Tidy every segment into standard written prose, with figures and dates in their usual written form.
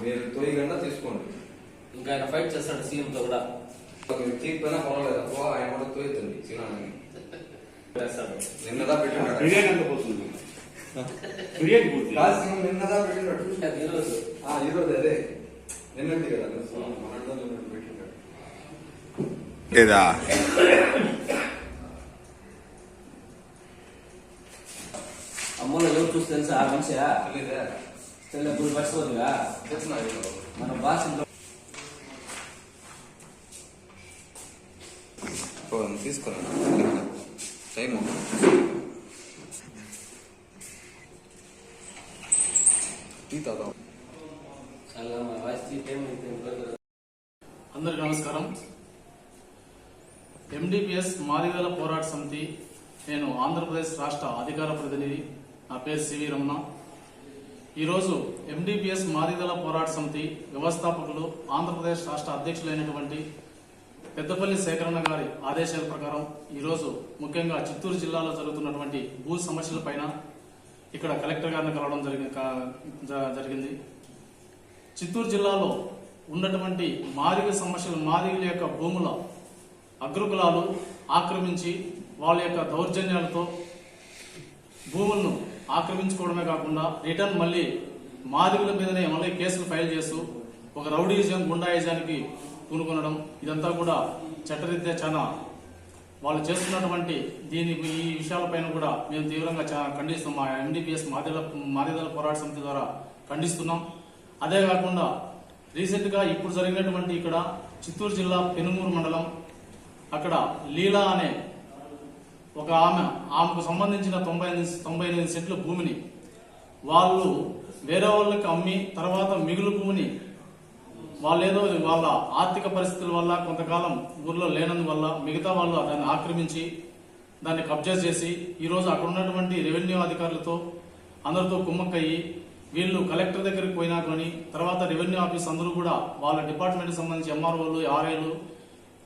మీరు తొయ్యకుండా తీసుకోండి. ఇంకా ఆయన ఫైట్ చేస్తాడు సీఎం తో కూడా. మీరు తీర్పైనా పర్వాలేదు అబ్బో, ఆయన కూడా తోయతండి సీనాన్ని నిన్నదా పెట్టినాడు. నిన్నదా పెట్టినాడు ఈరోజు అదే నిన్నటి కదా నిన్నటి పెట్టినాడు. అమ్మలో ఎవరు చూసి తెలుసా ఆ మనిషియా చెల్లెప్పుడు పడిపోతుందిగా మన భాష తీసుకురా టైం అందరికి నమస్కారం. ఎండిపిఎస్ మాదిగల పోరాట సమితి, నేను ఆంధ్రప్రదేశ్ రాష్ట్ర అధికార ప్రతినిధి. నా పేరు సివి రమణ. ఈరోజు ఎండిపిఎస్ మాదిగల పోరాట సమితి వ్యవస్థాపకులు, ఆంధ్రప్రదేశ్ రాష్ట్ర అధ్యక్షులైనటువంటి పెద్దపల్లి సేకరణ గారి ఆదేశాల ప్రకారం ఈరోజు ముఖ్యంగా చిత్తూరు జిల్లాలో జరుగుతున్నటువంటి భూ సమస్యలపైన ఇక్కడ కలెక్టర్ గారిని కలవడం జరిగింది. చిత్తూరు జిల్లాలో ఉన్నటువంటి మాదిగ సమస్యలు, మాదిగల యొక్క భూముల అగ్రకులాలు ఆక్రమించి వాళ్ళ యొక్క దౌర్జన్యాలతో భూములను ఆక్రమించుకోవడమే కాకుండా రిటర్న్ మళ్ళీ మాదిగల మీదనే మళ్ళీ కేసులు ఫైల్ చేస్తూ ఒక రౌడీయిజం, గుండాయిజానికి పూనుకొనడం, ఇదంతా కూడా చట్టరీత్యా చాలా వాళ్ళు చేస్తున్నటువంటి ఈ విషయాలపైన కూడా మేము తీవ్రంగా ఖండిస్తున్నాం. మా ఎండిపిఎస్ మాదిగల పోరాట సమితి ద్వారా ఖండిస్తున్నాం. అదే కాకుండా రీసెంట్ గా ఇప్పుడు జరిగినటువంటి ఇక్కడ చిత్తూరు జిల్లా పెనుమూరు మండలం అక్కడ లీలా అనే ఒక ఆమెకు సంబంధించిన 98 సెంట్ల భూమిని వాళ్ళు వేరే వాళ్ళకి అమ్మి తర్వాత మిగులు భూమిని వాళ్ళేదో వాళ్ళ ఆర్థిక పరిస్థితుల వల్ల కొంతకాలం ఊర్లో లేనందువల్ల మిగతా వాళ్ళు దాన్ని ఆక్రమించి దాన్ని కబ్జా చేసి ఈరోజు అక్కడ ఉన్నటువంటి రెవెన్యూ అధికారులతో అందరితో కుమ్మక్కయ్యి వీళ్ళు కలెక్టర్ దగ్గరికి పోయినా కానీ తర్వాత రెవెన్యూ ఆఫీస్ అందరూ కూడా వాళ్ళ డిపార్ట్మెంట్కి సంబంధించి ఎంఆర్ఓలు, ఆర్ఐలు,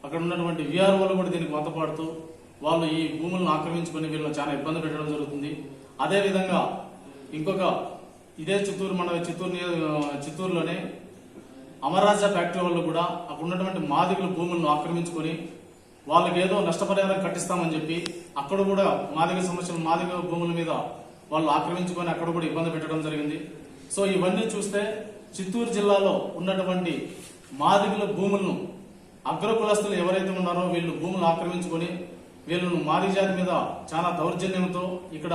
అక్కడ ఉన్నటువంటి విఆర్ఓలు కూడా దీనికి వంతపాడుతూ వాళ్ళు ఈ భూములను ఆక్రమించుకొని వీళ్ళని చాలా ఇబ్బంది పెట్టడం జరుగుతుంది. అదేవిధంగా ఇంకొక ఇదే చిత్తూరులోనే అమరాజా ఫ్యాక్టరీ వాళ్ళు కూడా అక్కడ ఉన్నటువంటి మాదిగల భూములను ఆక్రమించుకొని వాళ్ళకి ఏదో నష్టపరిహారం కట్టిస్తామని చెప్పి అక్కడ కూడా మాదిగ సమస్యలు, మాదిగ భూముల మీద వాళ్ళు ఆక్రమించుకొని అక్కడ కూడా ఇబ్బంది పెట్టడం జరిగింది. సో ఇవన్నీ చూస్తే చిత్తూరు జిల్లాలో ఉన్నటువంటి మాదిగల భూములను అగ్రకులస్తులు ఎవరైతే ఉన్నారో వీళ్ళు భూములు ఆక్రమించుకొని వీళ్ళను మాదిగ జాతి మీద చాలా దౌర్జన్యంతో ఇక్కడ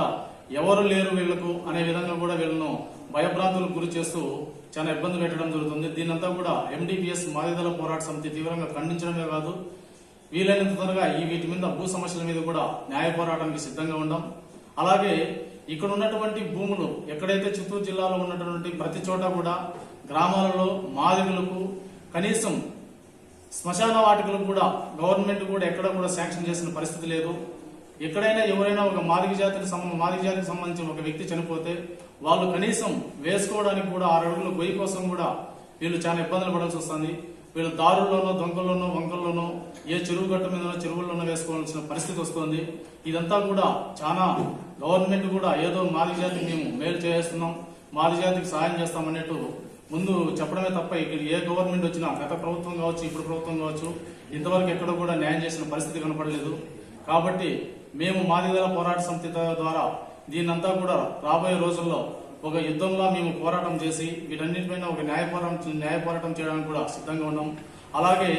ఎవరు లేరు వీళ్లకు అనే విధంగా కూడా వీళ్ళను భయభ్రాంతులకు గురి చేస్తూ చాలా ఇబ్బంది పెట్టడం జరుగుతుంది. దీనంతా కూడా ఎండిపిఎస్ మాదిగల పోరాట సమితి తీవ్రంగా ఖండించడమే కాదు, వీలైనంత త్వరగా వీటి మీద భూ సమస్యల మీద కూడా న్యాయ పోరాటానికి సిద్ధంగా ఉండం. అలాగే ఇక్కడ ఉన్నటువంటి భూములు ఎక్కడైతే చిత్తూరు జిల్లాలో ఉన్నటువంటి ప్రతి చోట కూడా గ్రామాలలో మాదిగలకు కనీసం శ్మశాన వాటికలకు కూడా గవర్నమెంట్ కూడా ఎక్కడ కూడా శాంక్షన్ చేసిన పరిస్థితి లేదు. ఎక్కడైనా ఎవరైనా ఒక మాదిగ జాతికి సంబంధించిన ఒక వ్యక్తి చనిపోతే వాళ్ళు కనీసం వేసుకోవడానికి కూడా 6 అడుగుల గొయ్యి కోసం కూడా వీళ్ళు చాలా ఇబ్బందులు పడాల్సి వస్తుంది. వీళ్ళు దారుల్లోనో, దొంగల్లోనో, వంకల్లోనో, ఏ చెరువు గట్టు మీద చెరువుల్లోనో వేసుకోవాల్సిన పరిస్థితి వస్తుంది. ఇదంతా కూడా చాలా గవర్నమెంట్ కూడా ఏదో మాదిగ జాతికి మేము మేలు చేస్తున్నాం, మాదిగ జాతికి సహాయం చేస్తామన్నట్టు ముందు చెప్పడమే తప్ప ఇక్కడ ఏ గవర్నమెంట్ వచ్చినా, గత ప్రభుత్వం కావచ్చు, ఇప్పుడు ప్రభుత్వం కావచ్చు, ఇంతవరకు ఎక్కడ కూడా న్యాయం చేసిన పరిస్థితి కనపడలేదు. కాబట్టి మేము మాదిగల పోరాట సమితి ద్వారా దీన్నంతా కూడా రాబోయే రోజుల్లో ఒక యుద్ధంలో మేము పోరాటం చేసి వీటన్నిటిపైన ఒక న్యాయ పోరాటం చేయడానికి కూడా సిద్ధంగా ఉన్నాం. అలాగే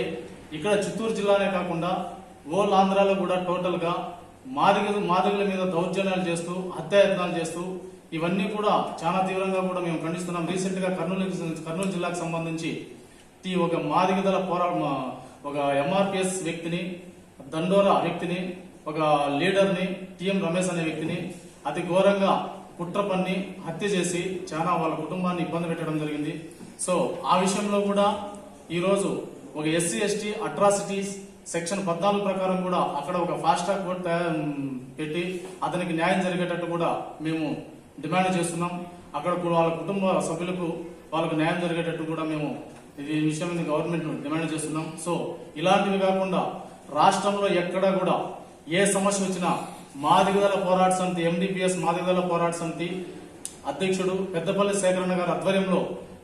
ఇక్కడ చిత్తూరు జిల్లానే కాకుండా ఓల్ ఆంధ్రాలో కూడా టోటల్ గా మాదిగల మీద దౌర్జన్యాలు చేస్తూ, హత్యాయత్నాలు చేస్తూ ఇవన్నీ కూడా చాలా తీవ్రంగా కూడా మేము ఖండిస్తున్నాం. రీసెంట్ గా కర్నూలు జిల్లాకు సంబంధించి ఒక మాదిగదల ఒక ఎంఆర్పిఎస్ వ్యక్తిని, దండోరా వ్యక్తిని, ఒక లీడర్ని, టిఎం రమేష్ అనే వ్యక్తిని అతి ఘోరంగా కుట్ర పన్ని హత్య చేసి చాలా వాళ్ళ కుటుంబాన్ని ఇబ్బంది పెట్టడం జరిగింది. సో ఆ విషయంలో కూడా ఈరోజు ఒక SC/ST అట్రాసిటీస్ సెక్షన్ 14 ప్రకారం కూడా అక్కడ ఒక ఫాస్ట్ ట్రాక్ కోర్టు పెట్టి అతనికి న్యాయం జరిగేటట్టు కూడా మేము డిమాండ్ చేస్తున్నాం. అక్కడ వాళ్ళ కుటుంబ సభ్యులకు వాళ్ళకు న్యాయం జరిగేటట్టు కూడా మేము ఈ విషయం మీద గవర్నమెంట్ డిమాండ్ చేస్తున్నాం. సో ఇలాంటివి కాకుండా రాష్ట్రంలో ఎక్కడా కూడా ఏ సమస్య వచ్చినా మాదిగల పోరాట సమితి, ఎండిపిఎస్ మాదిగల పోరాట సమితి అధ్యక్షుడు పెద్దపల్లి సేకరణ గారి ఆధ్వర్యంలో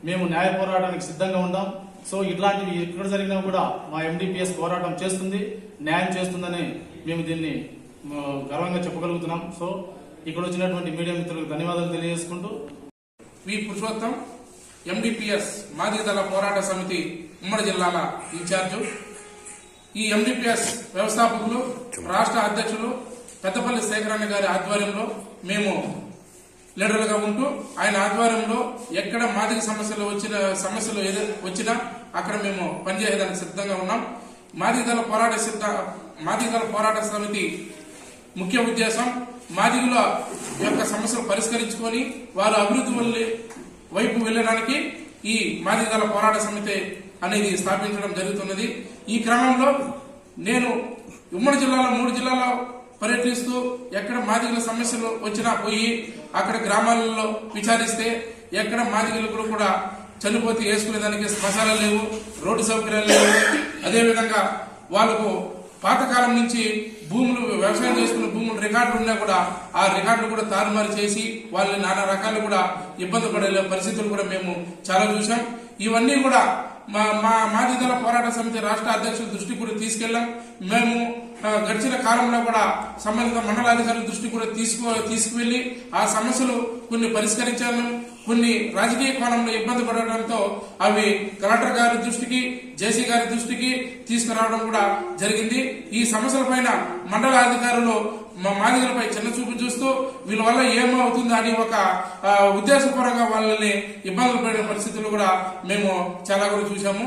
మేము న్యాయ పోరాటానికి సిద్ధంగా ఉన్నాం. సో ఇట్లాంటివి ఎక్కడ జరిగినా కూడా మా ఎండిపిఎస్ పోరాటం చేస్తుంది, న్యాయం చేస్తుందని మేము దీన్ని గర్వంగా చెప్పగలుగుతున్నాం. సో ఇక్కడ వచ్చినటువంటి మీడియా మిత్రులకు ధన్యవాదాలు తెలియజేసుకుంటూ వి పురుషోత్తం, ఎండిపిఎస్ మాదిగదళ పోరాట సమితి ఉమ్మడి జిల్లాల ఇన్ఛార్జు. ఈ ఎండిపిఎస్ వ్యవస్థాపకులు, రాష్ట్ర అధ్యక్షులు పెద్దపల్లి శేఖరన్న గారి ఆధ్వర్యంలో మేము లీడర్లుగా ఉంటూ ఆయన ఆధ్వర్యంలో ఎక్కడ మాదిగ సమస్యలు వచ్చినా అక్కడ మేము పనిచేయడానికి సిద్ధంగా ఉన్నాం. మాదిగదళ పోరాట సమితి ముఖ్య ఉద్దేశం మాదిగుల యొక్క సమస్యలు పరిష్కరించుకొని వారు అభివృద్ధి వైపు వెళ్ళడానికి ఈ మాదిగదళ పోరాట సమితి అనేది స్థాపించడం జరుగుతున్నది. ఈ క్రమంలో నేను ఉమ్మడి జిల్లాలో 3 జిల్లాలో పర్యటిస్తూ ఎక్కడ మాదిగల సమస్యలు వచ్చినా పోయి అక్కడ గ్రామాలలో విచారిస్తే ఎక్కడ మాదిగలు కూడా చనిపోతే వేసుకునేదానికి శ్మశానాలు లేవు, రోడ్డు సౌకర్యాలు లేవు. అదేవిధంగా వాళ్ళకు పాతకాలం నుంచి భూములు వ్యవసాయం చేసుకున్న భూములు రికార్డులు ఉన్నా కూడా ఆ రికార్డులు కూడా తారుమారు చేసి వాళ్ళని నానా రకాలు కూడా ఇబ్బంది పడే పరిస్థితులు కూడా మేము చాలా చూసాం. ఇవన్నీ కూడా మా మాదిగదళ పోరాట సమితి రాష్ట్ర అధ్యక్షుల దృష్టికి కూడా తీసుకెళ్లాం. మేము గడిచిన కాలంలో కూడా సంబంధిత మండలాధికారుల దృష్టికి కూడా తీసుకువెళ్లి ఆ సమస్యలు కొన్ని పరిష్కరించాము. కొన్ని రాజకీయ కోణంలో ఇబ్బంది పడడంతో అవి కలెక్టర్ గారి దృష్టికి, జేసీ గారి దృష్టికి తీసుకురావడం కూడా జరిగింది. ఈ సమస్యల పైన మండలాధికారులు మా మాదిగలపై చిన్న చూపు చూస్తూ వీళ్ళ వల్ల ఏమవుతుందో అని ఒక ఉద్దేశపూర్వకంగా వాళ్ళని ఇబ్బందులు పడే పరిస్థితులు కూడా మేము చాలా కూడా చూసాము.